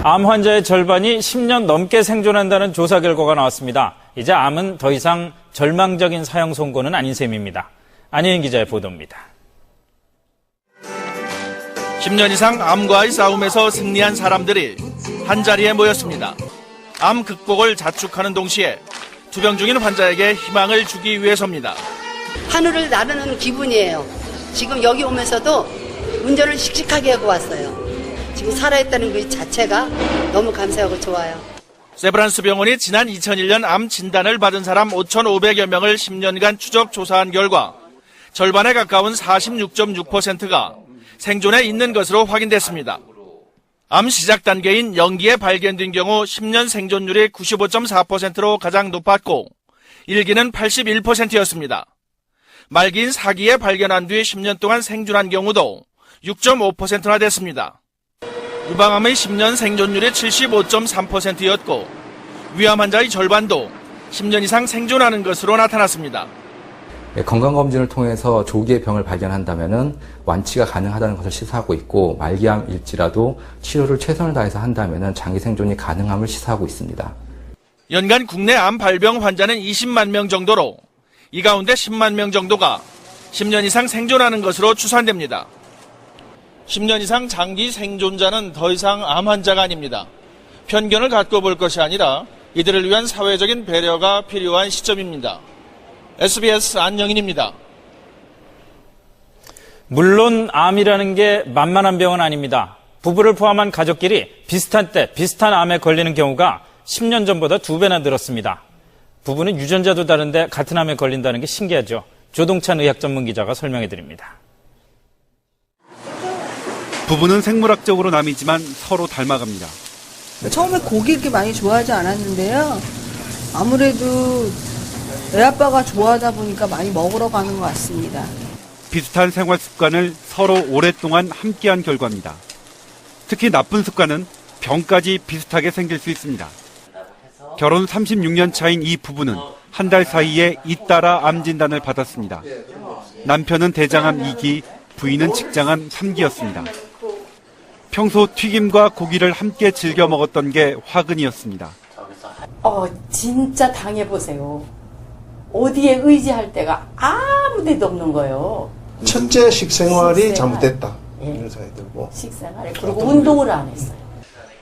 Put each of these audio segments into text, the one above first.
암 환자의 절반이 10년 넘게 생존한다는 조사 결과가 나왔습니다. 이제 암은 더 이상 절망적인 사형 선고는 아닌 셈입니다. 안혜인 기자의 보도입니다. 10년 이상 암과의 싸움에서 승리한 사람들이 한자리에 모였습니다. 암 극복을 자축하는 동시에 투병 중인 환자에게 희망을 주기 위해서입니다. 하늘을 나르는 기분이에요. 지금 여기 오면서도 운전을 씩씩하게 하고 왔어요. 지금 살아있다는 그 자체가 너무 감사하고 좋아요. 세브란스 병원이 지난 2001년 암 진단을 받은 사람 5,500여 명을 10년간 추적 조사한 결과 절반에 가까운 46.6%가 생존에 있는 것으로 확인됐습니다. 암 시작 단계인 영기에 발견된 경우 10년 생존율이 95.4%로 가장 높았고 1기는 81%였습니다. 말기인 4기에 발견한 뒤 10년 동안 생존한 경우도 6.5%나 됐습니다. 유방암의 10년 생존율이 75.3%였고 위암 환자의 절반도 10년 이상 생존하는 것으로 나타났습니다. 건강검진을 통해서 조기에 병을 발견한다면 완치가 가능하다는 것을 시사하고 있고 말기암일지라도 치료를 최선을 다해서 한다면 장기 생존이 가능함을 시사하고 있습니다. 연간 국내 암 발병 환자는 20만 명 정도로 이 가운데 10만 명 정도가 10년 이상 생존하는 것으로 추산됩니다. 10년 이상 장기 생존자는 더 이상 암 환자가 아닙니다. 편견을 갖고 볼 것이 아니라 이들을 위한 사회적인 배려가 필요한 시점입니다. SBS 안영인입니다. 물론 암이라는 게 만만한 병은 아닙니다. 부부를 포함한 가족끼리 비슷한 때 비슷한 암에 걸리는 경우가 10년 전보다 2배나 늘었습니다. 부부는 유전자도 다른데 같은 암에 걸린다는 게 신기하죠. 조동찬 의학 전문 기자가 설명해 드립니다. 부부는 생물학적으로 남이지만 서로 닮아갑니다. 처음에 고기 이렇게 많이 좋아하지 않았는데요. 아무래도 애 아빠가 좋아하다 보니까 많이 먹으러 가는 것 같습니다. 비슷한 생활 습관을 서로 오랫동안 함께한 결과입니다. 특히 나쁜 습관은 병까지 비슷하게 생길 수 있습니다. 결혼 36년 차인 이 부부는 한 달 사이에 잇따라 암 진단을 받았습니다. 남편은 대장암 2기, 부인은 직장암 3기였습니다. 평소 튀김과 고기를 함께 즐겨 먹었던 게 화근이었습니다. 진짜 당해보세요. 어디에 의지할 데가 아무 데도 없는 거예요. 첫째 식생활이 식생활. 잘못됐다. 예. 이런 생각이 들고. 식생활에 그리고 운동을 안 했어요.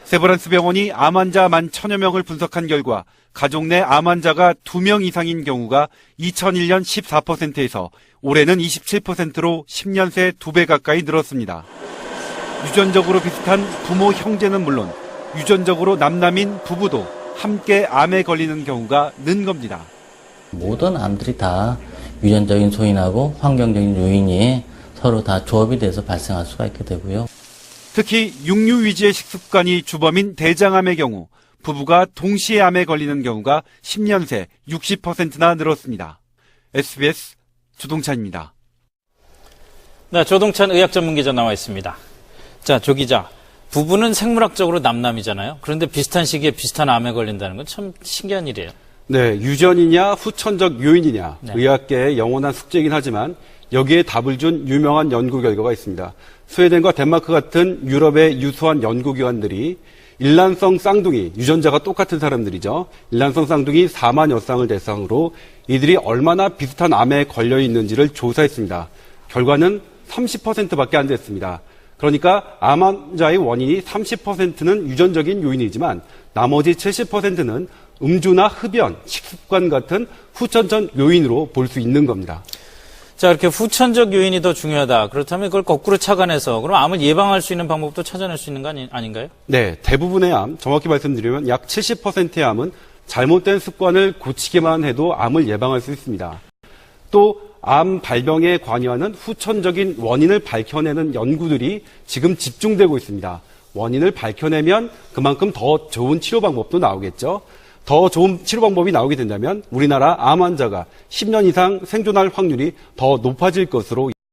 세브란스 병원이 암 환자 10,000여 명을 분석한 결과 가족 내 암 환자가 2명 이상인 경우가 2001년 14%에서 올해는 27%로 10년 새 2배 가까이 늘었습니다. 유전적으로 비슷한 부모 형제는 물론 유전적으로 남남인 부부도 함께 암에 걸리는 경우가 는 겁니다. 모든 암들이 다 유전적인 소인하고 환경적인 요인이 서로 다 조합이 돼서 발생할 수가 있게 되고요. 특히 육류 위주의 식습관이 주범인 대장암의 경우 부부가 동시에 암에 걸리는 경우가 10년 새 60%나 늘었습니다. SBS 조동찬입니다. 네, 조동찬 의학 전문 기자 나와 있습니다. 자, 조 기자. 부부는 생물학적으로 남남이잖아요. 그런데 비슷한 시기에 비슷한 암에 걸린다는 건 참 신기한 일이에요. 네, 유전이냐 후천적 요인이냐 네. 의학계의 영원한 숙제이긴 하지만 여기에 답을 준 유명한 연구 결과가 있습니다. 스웨덴과 덴마크 같은 유럽의 유수한 연구기관들이 일란성 쌍둥이, 유전자가 똑같은 사람들이죠. 일란성 쌍둥이 4만여 쌍을 대상으로 이들이 얼마나 비슷한 암에 걸려 있는지를 조사했습니다. 결과는 30%밖에 안 됐습니다. 그러니까 암 환자의 원인이 30%는 유전적인 요인이지만 나머지 70%는 음주나 흡연, 식습관 같은 후천적 요인으로 볼 수 있는 겁니다. 자, 이렇게 후천적 요인이 더 중요하다. 그렇다면 그걸 거꾸로 착안해서 그럼 암을 예방할 수 있는 방법도 찾아낼 수 있는 거 아닌가요? 네, 대부분의 암, 정확히 말씀드리면 약 70%의 암은 잘못된 습관을 고치기만 해도 암을 예방할 수 있습니다. 또 암 발병에 관여하는 후천적인 원인을 밝혀내는 연구들이 지금 집중되고 있습니다. 원인을 밝혀내면 그만큼 더 좋은 치료 방법도 나오겠죠. 더 좋은 치료 방법이 나오게 된다면 우리나라 암 환자가 10년 이상 생존할 확률이 더 높아질 것으로